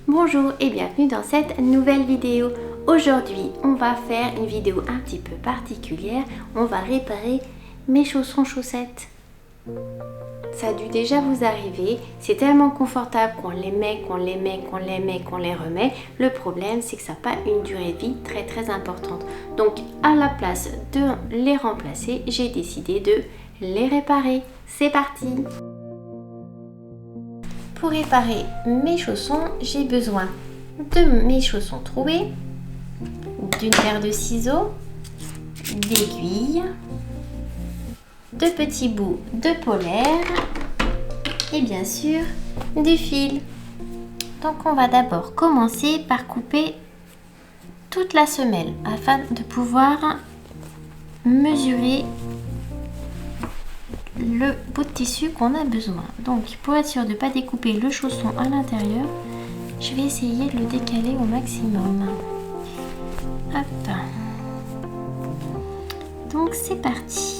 Bonjour et bienvenue dans cette nouvelle vidéo. Aujourd'hui, on va faire une vidéo un petit peu particulière. On va réparer mes chaussons chaussettes. Ça a dû déjà vous arriver. C'est tellement confortable qu'on les met, qu'on les remet. Le problème, c'est que ça n'a pas une durée de vie très importante. Donc, à la place de les remplacer, j'ai décidé de les réparer. C'est parti! Pour réparer mes chaussons, j'ai besoin de mes chaussons troués, d'une paire de ciseaux, d'aiguilles, de petits bouts de polaire et bien sûr du fil. Donc on va d'abord commencer par couper toute la semelle afin de pouvoir mesurer le bout de tissu qu'on a besoin. Donc pour être sûr de ne pas découper le chausson à l'intérieur, je vais essayer de le décaler au maximum. Hop. Donc c'est parti.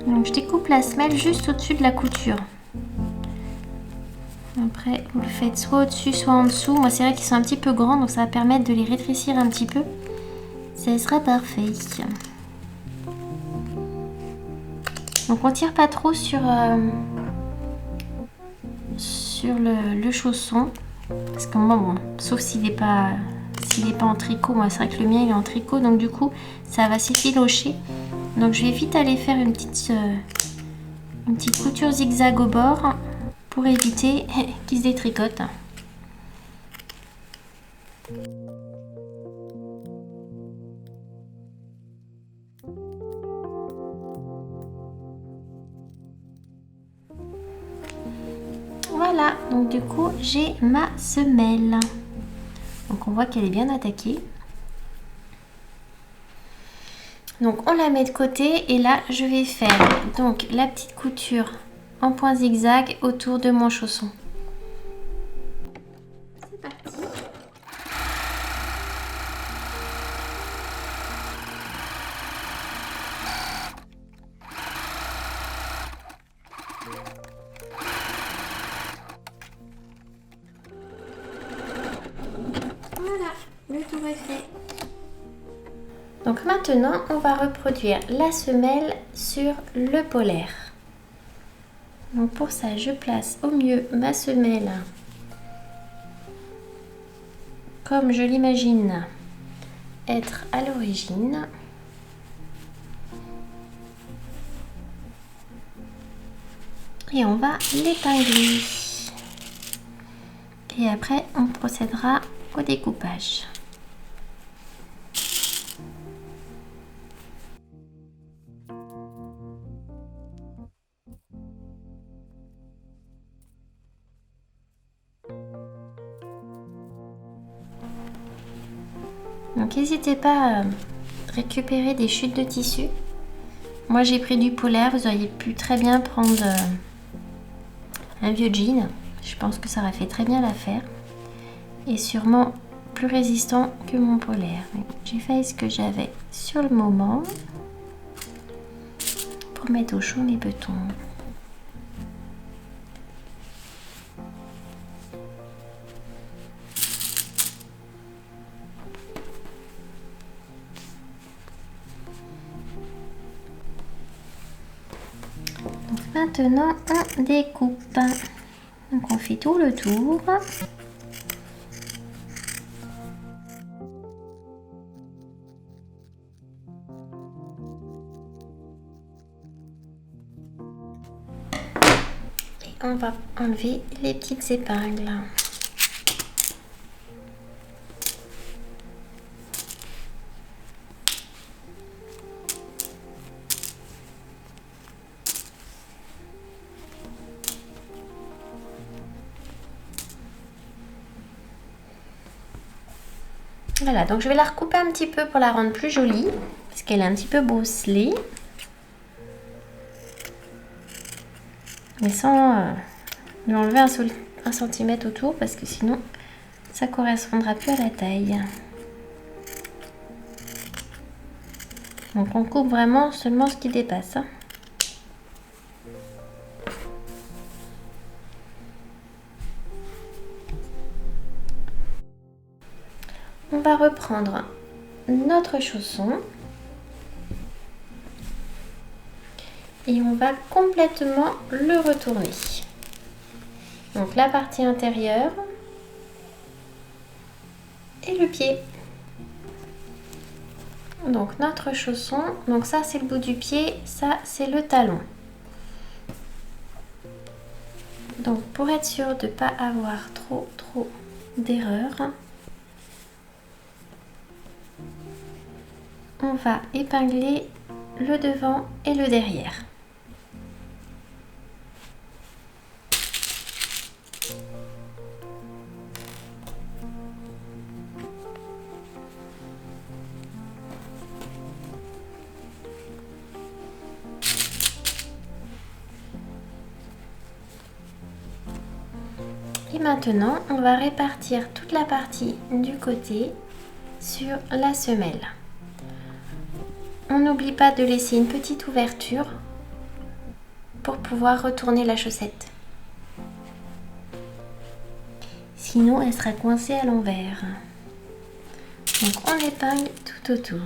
Donc je découpe la semelle juste au-dessus de la couture. Après vous le faites soit au-dessus soit en dessous. Moi c'est vrai qu'ils sont un petit peu grands donc ça va permettre de les rétrécir un petit peu. Ça sera parfait. Donc on tire pas trop sur le chausson. Parce que moi bon, sauf s'il n'est pas en tricot. Moi c'est vrai que le mien il est en tricot donc du coup ça va s'effilocher. Donc je vais vite aller faire une petite couture zigzag au bord pour éviter qu'il se détricote. Voilà, donc du coup j'ai ma semelle. Donc on voit qu'elle est bien attaquée. Donc on la met de côté et là je vais faire donc la petite couture en point zigzag autour de mon chausson. C'est parti. Voilà, le tour est fait. Donc maintenant, on va reproduire la semelle sur le polaire. Donc pour ça, je place au mieux ma semelle comme je l'imagine être à l'origine. Et on va l'épingler. Et après, on procédera au découpage. Donc n'hésitez pas à récupérer des chutes de tissu. Moi j'ai pris du polaire, vous auriez pu très bien prendre un vieux jean. Je pense que ça aurait fait très bien l'affaire. Et sûrement plus résistant que mon polaire. J'ai fait ce que j'avais sur le moment pour mettre au chaud mes boutons. Maintenant, on découpe. Donc, on fait tout le tour. Et on va enlever les petites épingles. Voilà, donc je vais la recouper un petit peu pour la rendre plus jolie, parce qu'elle est un petit peu bosselée. Mais sans lui enlever un centimètre autour, parce que sinon ça correspondra plus à la taille. Donc on coupe vraiment seulement ce qui dépasse. On va reprendre notre chausson et on va complètement le retourner. Donc la partie intérieure et le pied. Donc notre chausson, donc ça c'est le bout du pied, ça c'est le talon. Donc pour être sûr de ne pas avoir trop d'erreurs, on va épingler le devant et le derrière. Et maintenant, on va répartir toute la partie du côté sur la semelle. On n'oublie pas de laisser une petite ouverture pour pouvoir retourner la chaussette. Sinon, elle sera coincée à l'envers. Donc, on épingle tout autour.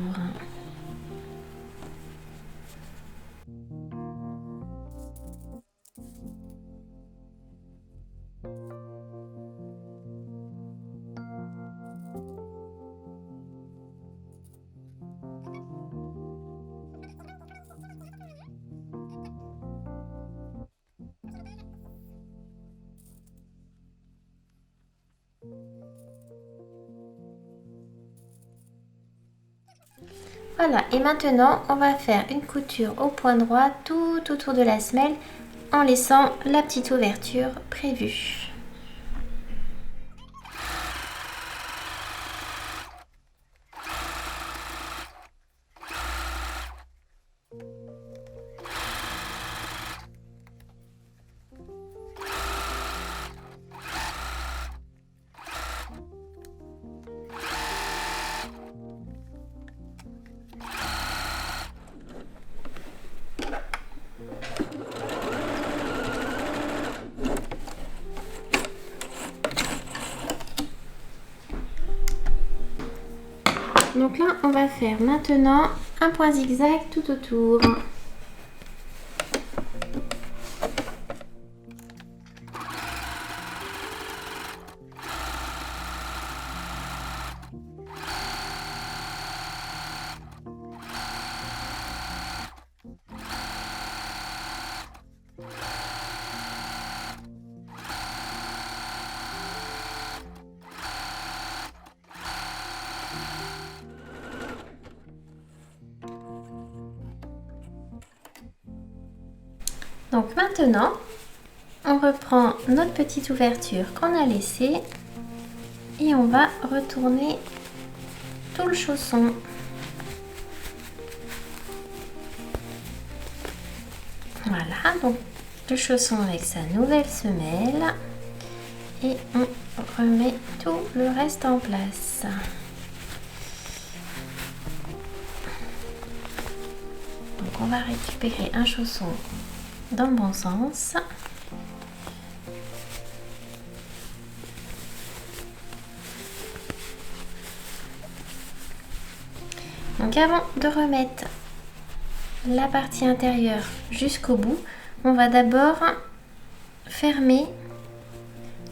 Voilà, et maintenant on va faire une couture au point droit tout autour de la semelle en laissant la petite ouverture prévue. Donc là, on va faire maintenant un point zigzag tout autour. Donc maintenant, on reprend notre petite ouverture qu'on a laissée et on va retourner tout le chausson. Voilà, donc le chausson avec sa nouvelle semelle et on remet tout le reste en place. Donc on va récupérer un chausson dans le bon sens. Donc avant de remettre la partie intérieure jusqu'au bout, on va d'abord fermer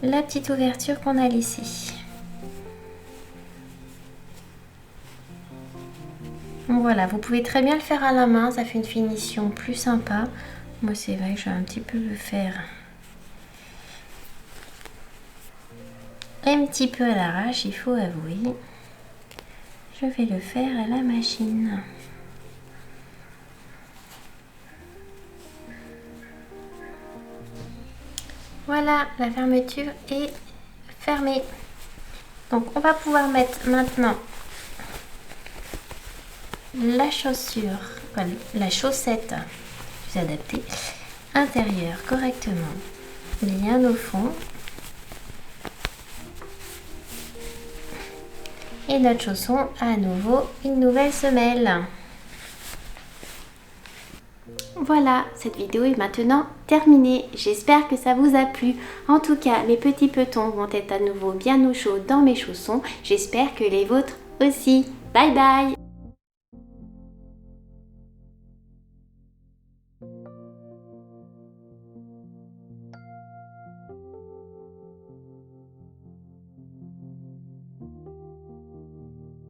la petite ouverture qu'on a laissée. Donc voilà, vous pouvez très bien le faire à la main, ça fait une finition plus sympa. Moi c'est vrai que je vais un petit peu le faire un petit peu à l'arrache, il faut avouer. Je vais le faire à la machine. Voilà, la fermeture est fermée. Donc on va pouvoir mettre maintenant la chaussure, la chaussette plus adaptée, intérieure correctement bien au fond. Et notre chausson a à nouveau une nouvelle semelle. Voilà, cette vidéo est maintenant terminée. J'espère que ça vous a plu. En tout cas, mes petits petons vont être à nouveau bien au chaud dans mes chaussons. J'espère que les vôtres aussi. Bye bye!